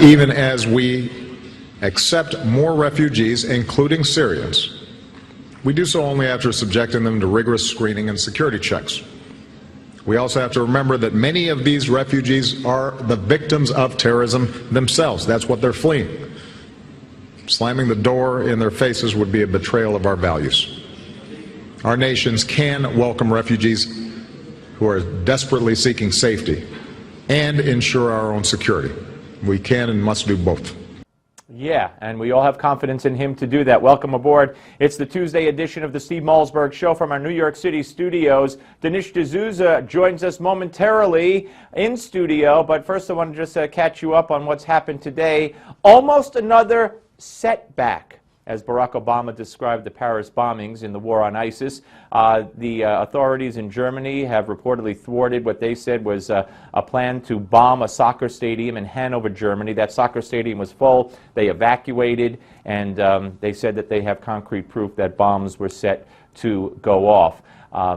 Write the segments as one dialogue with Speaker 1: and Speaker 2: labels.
Speaker 1: Even as we accept more refugees, including Syrians, we do so only after subjecting them to rigorous screening and security checks. We also have to remember that many of these refugees are the victims of terrorism themselves. That's what they're fleeing. Slamming the door in their faces would be a betrayal of our values. Our nations can welcome refugees who are desperately seeking safety and ensure our own security. We can and must do both.
Speaker 2: Yeah, and we all have confidence in him to do that. Welcome aboard. It's the Tuesday edition of the Steve Malzberg Show from our New York City studios. Dinesh D'Souza joins us momentarily in studio, but first I want to just catch you up on what's happened today. Almost another setback, as Barack Obama described the Paris bombings in the war on ISIS. The authorities in Germany have reportedly thwarted what they said was a plan to bomb a soccer stadium in Hanover, Germany. That soccer stadium was full. They evacuated, and they said that they have concrete proof that bombs were set to go off.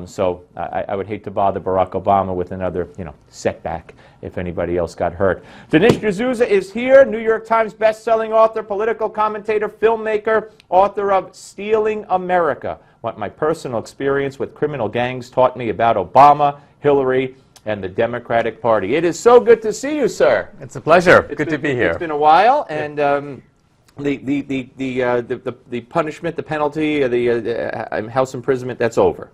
Speaker 2: So I would hate to bother Barack Obama with another, setback if anybody else got hurt. Dinesh D'Souza is here, New York Times best-selling author, political commentator, filmmaker, author of Stealing America: What My Personal Experience with Criminal Gangs Taught Me About Obama, Hillary, and the Democratic Party. It is so good to see you, sir.
Speaker 3: It's a pleasure. Good to be here.
Speaker 2: It's been a while, and the punishment, the penalty, the house imprisonment, that's over.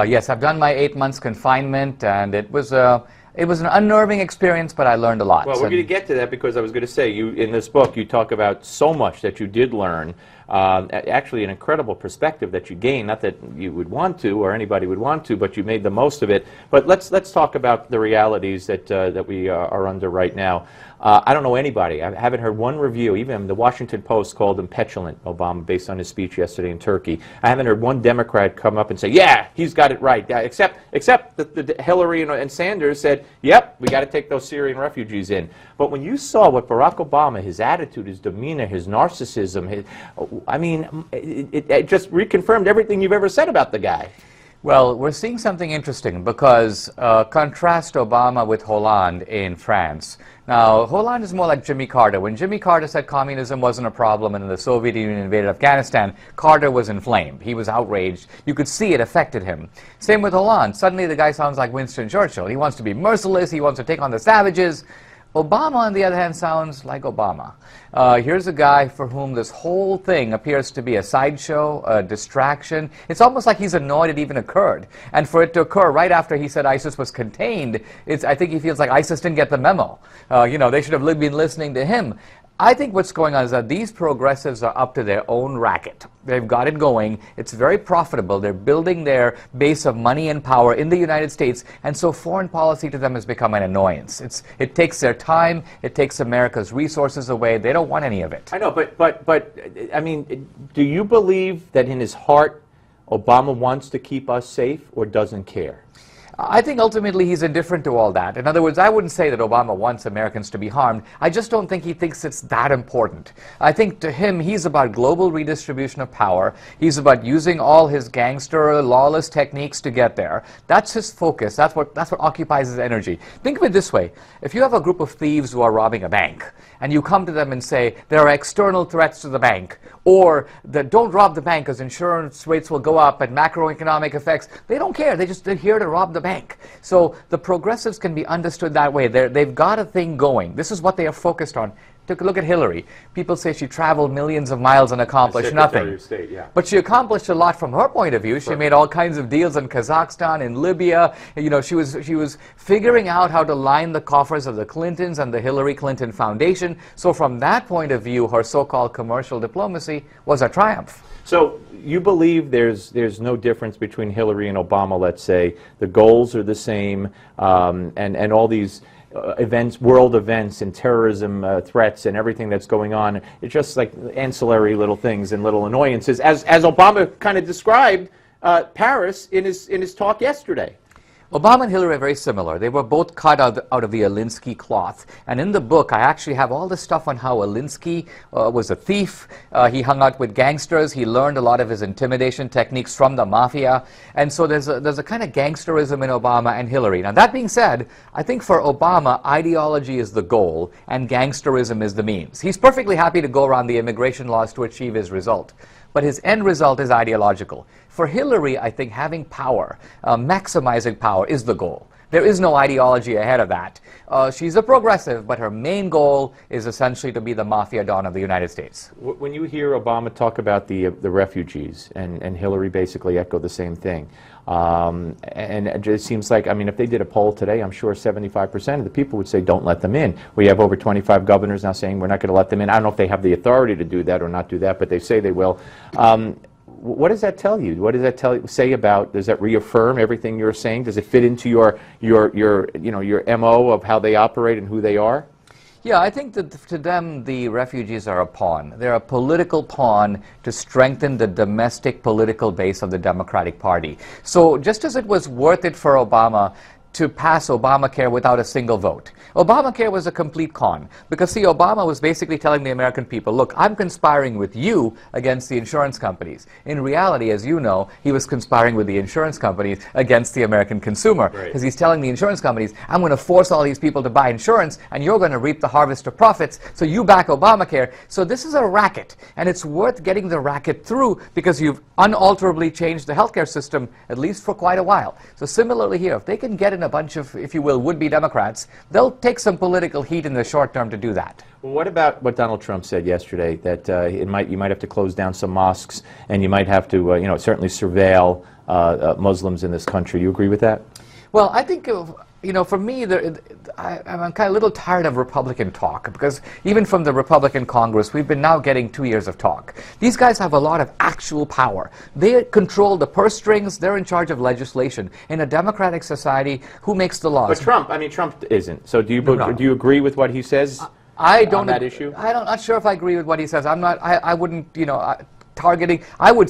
Speaker 3: Yes, I've done my 8 months confinement, and it was an unnerving experience, but I learned a lot.
Speaker 2: Well, we're going to get to that because I was going to say, in this book, you talk about so much that you did learn. Actually, an incredible perspective that you gained. Not that you would want to, or anybody would want to, but you made the most of it. But let's talk about the realities that we are under right now. I don't know anybody. I haven't heard one review. Even the Washington Post called him petulant, Obama, based on his speech yesterday in Turkey. I haven't heard one Democrat come up and say, "Yeah, he's got it right." Except that Hillary and Sanders said, "Yep, we got to take those Syrian refugees in." But when you saw what Barack Obama, his attitude, his demeanor, his narcissism, it just reconfirmed everything you've ever said about the guy.
Speaker 3: Well, we're seeing something interesting because contrast Obama with Hollande in France. Now, Hollande is more like Jimmy Carter. When Jimmy Carter said communism wasn't a problem and the Soviet Union invaded Afghanistan, Carter was inflamed. He was outraged. You could see it affected him. Same with Hollande. Suddenly the guy sounds like Winston Churchill. He wants to be merciless. He wants to take on the savages. Obama, on the other hand, sounds like Obama. Here's a guy for whom this whole thing appears to be a sideshow, a distraction. It's almost like he's annoyed it even occurred. And for it to occur right after he said ISIS was contained, I think he feels like ISIS didn't get the memo. They should have been listening to him. I think what's going on is that these progressives are up to their own racket. They've got it going. It's very profitable. They're building their base of money and power in the United States, and so foreign policy to them has become an annoyance. It takes their time. It takes America's resources away. They don't want any of it.
Speaker 2: I know, but I mean, do you believe that in his heart Obama wants to keep us safe or doesn't care?
Speaker 3: I think ultimately he's indifferent to all that. In other words, I wouldn't say that Obama wants Americans to be harmed. I just don't think he thinks it's that important. I think to him, he's about global redistribution of power. He's about using all his gangster, lawless techniques to get there. That's his focus. That's what occupies his energy. Think of it this way. If you have a group of thieves who are robbing a bank, and you come to them and say, there are external threats to the bank, or don't rob the bank because insurance rates will go up and macroeconomic effects, they don't care. They're here to rob the bank. So the progressives can be understood that way. They've got a thing going. This is what they are focused on. Take a look at Hillary. People say she traveled millions of miles and accomplished nothing.
Speaker 2: State, yeah.
Speaker 3: But she accomplished a lot from her point of view. She made all kinds of deals in Kazakhstan, in Libya. She was figuring out how to line the coffers of the Clintons and the Hillary Clinton Foundation. So from that point of view, her so-called commercial diplomacy was a triumph.
Speaker 2: So you believe there's no difference between Hillary and Obama, let's say. The goals are the same, and all these events, world events and terrorism threats and everything that's going on. It's just like ancillary little things and little annoyances, as Obama kind of described Paris in his talk yesterday.
Speaker 3: Obama and Hillary are very similar. They were both cut out of the Alinsky cloth. And in the book, I actually have all the stuff on how Alinsky was a thief. He hung out with gangsters. He learned a lot of his intimidation techniques from the mafia. And so there's a kind of gangsterism in Obama and Hillary. Now, that being said, I think for Obama, ideology is the goal and gangsterism is the means. He's perfectly happy to go around the immigration laws to achieve his result. But his end result is ideological. For Hillary, I think having power, maximizing power is the goal. There is no ideology ahead of that. She's a progressive, but her main goal is essentially to be the mafia don of the United States.
Speaker 2: When you hear Obama talk about the refugees, and Hillary basically echo the same thing, and it just seems like, I mean, if they did a poll today, I'm sure 75% of the people would say don't let them in. We have over 25 governors now saying we're not going to let them in. I don't know if they have the authority to do that or not do that, but they say they will. What does that tell you? What does that say about? Does that reaffirm everything you're saying? Does it fit into your MO of how they operate and who they are?
Speaker 3: Yeah, I think that to them, the refugees are a pawn. They're a political pawn to strengthen the domestic political base of the Democratic Party. So just as it was worth it for Obama to pass Obamacare without a single vote. Obamacare was a complete con because, see, Obama was basically telling the American people, look, I'm conspiring with you against the insurance companies. In reality, as you know, he was conspiring with the insurance companies against the American consumer because he's telling the insurance companies, I'm going to force all these people to buy insurance and you're going to reap the harvest of profits, so you back Obamacare. So this is a racket, and it's worth getting the racket through because you've unalterably changed the healthcare system, at least for quite a while. So similarly here, if they can get in a bunch of, if you will, would-be Democrats, they'll take some political heat in the short term to do that.
Speaker 2: Well, what about what Donald Trump said yesterday, that you might have to close down some mosques and you might have to, certainly surveil Muslims in this country? You agree with that?
Speaker 3: Well, I think, for me, I'm kind of a little tired of Republican talk because even from the Republican Congress, we've been now getting 2 years of talk. These guys have a lot of actual power. They control the purse strings. They're in charge of legislation. In a democratic society, who makes the laws?
Speaker 2: But Trump isn't. So do you agree with what he says on that issue?
Speaker 3: I'm not sure if I agree with what he says. I wouldn't, targeting. I would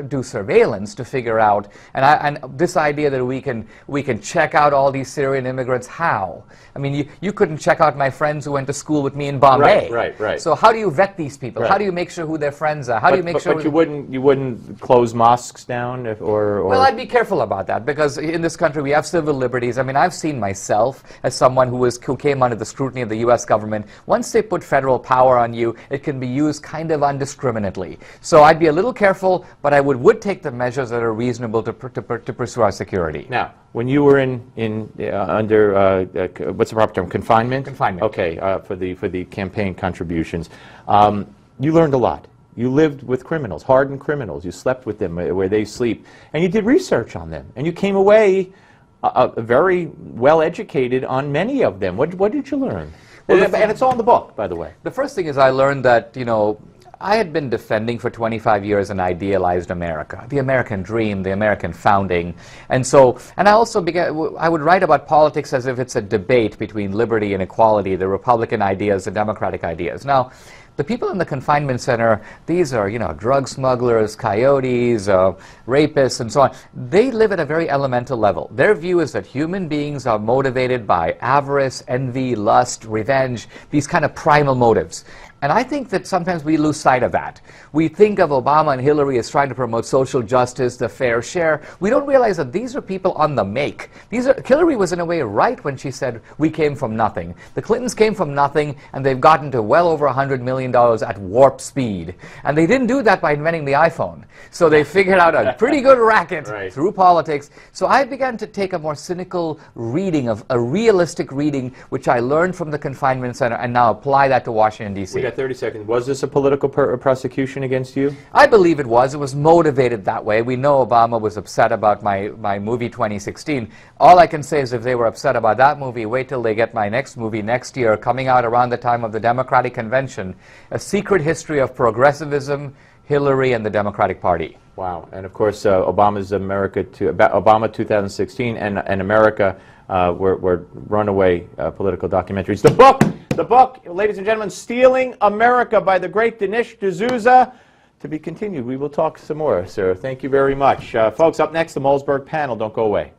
Speaker 3: do surveillance to figure out, and this idea that we can check out all these Syrian immigrants. How? I mean, you couldn't check out my friends who went to school with me in Bombay.
Speaker 2: Right.
Speaker 3: So how do you vet these people? How do you make sure who their friends are? How do you make sure?
Speaker 2: But you wouldn't close mosques down or.
Speaker 3: Well, I'd be careful about that because in this country we have civil liberties. I mean, I've seen myself as someone who came under the scrutiny of the U.S. government. Once they put federal power on you, it can be used kind of indiscriminately. So I'd be a little careful, but I would take the measures that are reasonable to pursue our security.
Speaker 2: Now, when you were under what's the proper term? Confinement.
Speaker 3: Confinement.
Speaker 2: Okay, for the campaign contributions, you learned a lot. You lived with criminals, hardened criminals. You slept with them where they sleep, and you did research on them, and you came away very well educated on many of them. What did you learn? Well, and it's all in the book, by the way.
Speaker 3: The first thing is I learned that I had been defending for 25 years an idealized America, the American dream, the American founding. And I also I would write about politics as if it's a debate between liberty and equality, the Republican ideas, the Democratic ideas. Now, the people in the confinement center, these are, drug smugglers, coyotes, rapists, and so on. They live at a very elemental level. Their view is that human beings are motivated by avarice, envy, lust, revenge, these kind of primal motives. And I think that sometimes we lose sight of that. We think of Obama and Hillary as trying to promote social justice, the fair share. We don't realize that these are people on the make. Hillary was in a way right when she said, we came from nothing. The Clintons came from nothing, and they've gotten to well over $100 million at warp speed. And they didn't do that by inventing the iPhone. So they figured out a pretty good racket through politics. So I began to take a more cynical reading, of a realistic reading, which I learned from the confinement center, and now apply that to Washington, D.C.
Speaker 2: 30 seconds. Was this a political prosecution against you?
Speaker 3: I believe it was. It was motivated that way. We know Obama was upset about my movie 2016. All I can say is if they were upset about that movie, wait till they get my next movie next year, coming out around the time of the Democratic Convention, A Secret History of Progressivism, Hillary, and the Democratic Party.
Speaker 2: Wow. And of course, Obama's Obama 2016 and America were runaway political documentaries. The book, ladies and gentlemen, Stealing America by the great Dinesh D'Souza. To be continued. We will talk some more, sir. Thank you very much. Folks, up next, the Malzberg panel. Don't go away.